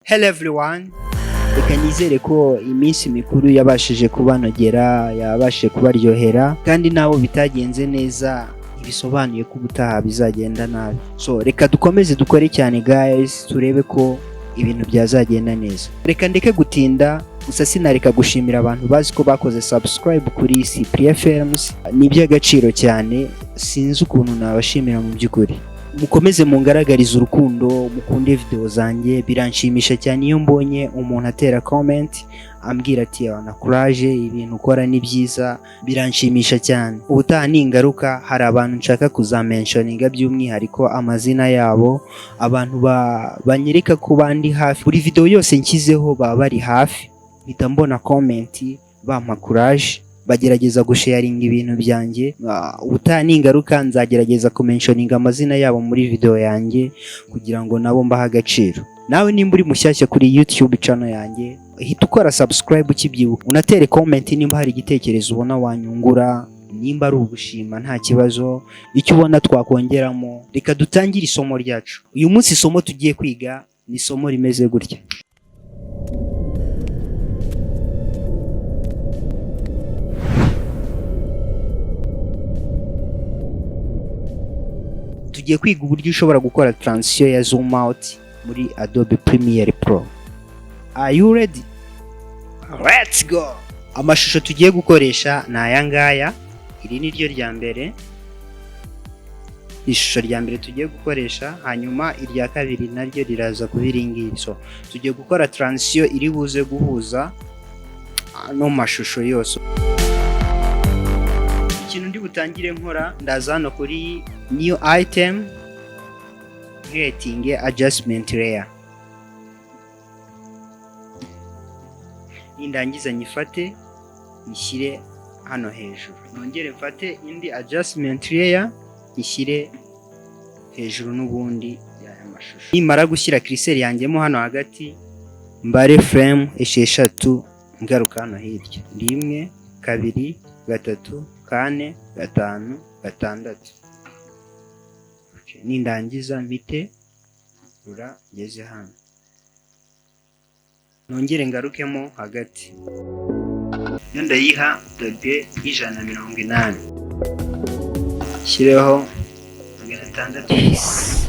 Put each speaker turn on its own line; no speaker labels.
Hello everyone, reka nizere ko iminsi mikuru yabashije kubanogera, yabashije kubaryohera, kandi nabo bitagenze neza ibisobanuye ko ubutaha bizagenda nabi. So reka dukomeze dukore cyane guys, turebe ko ibintu byazagenda neza. Reka ndeke gutinda, gusa sinareka gushimira abantu bazi ko bakoze subscribe kuri Cyprien Films, ni iby'agaciro cyane, sinzi ukuntu nabashimira mu by'ukuri. Mukomeze mungaragariza urukundo, mukunde video zanjye, biranshimisha cyane iyo mbonye umuntu atera comment ambwira ati na courage, ibintu ukora ni byiza, biranshimisha cyane. Ubutaha ni ingaruka, hari abantu nshaka kuzamentioninga by'umwihariko amazina yabo, abantu banyereka ko bandi hafi, buri video yose nshyizeho baba bari hafi, mpita mbona comment bampa courage, bagerageza gusharinga ibintu byanjye. Ubutaha ni ingaruka, nzagerageza kumentioninga amazina yabo muri video yanjye kugira ngo nabo mbaha agaciro. Nawe nimba uri mushyashya kuri YouTube channel yanjye, hita ukora subscribe ukibyibuka, unatere comment nimba hari igitekerezo ubona wanyungura, nimba ari ugushima nta kibazo, icyo ubona twakongeramo. Reka dutangire isomo ryacu. Uyu munsi isomo tugiye kwiga ni isomo rimeze gutya. Tugiye kwiga uburyo ushobora gukora transition ya zoom out muri Adobe Premiere Pro. Are you ready? Let's go! Amashusho tugiye gukoresha ni aya ngaya. Iri ni ryo rya mbere, ishusho rya mbere tugiye gukoresha, hanyuma irya kabiri naryo riraza kuba iri ngiri. So tugiye gukora transition iri buze guhuza no mashusho yose. Ikintu ndi butangire nkora, ndaza hano kuri new item, creating adjustment layer. Nindangiza nyifate nishyire hano hejuru, nongere mfate indi adjustment layer nishyire hejuru n'ubundi ya mashusho. Nimara gushyira cursor yanjyemo hano hagati, mbare frame esheshatu, ngaruka hano hirya, 1 2 3 4 5 6. Nindangiza mpite rura ngeze hano, nongere ngarukemo hagati, yo ndayiha dogere 180, shyireho 6.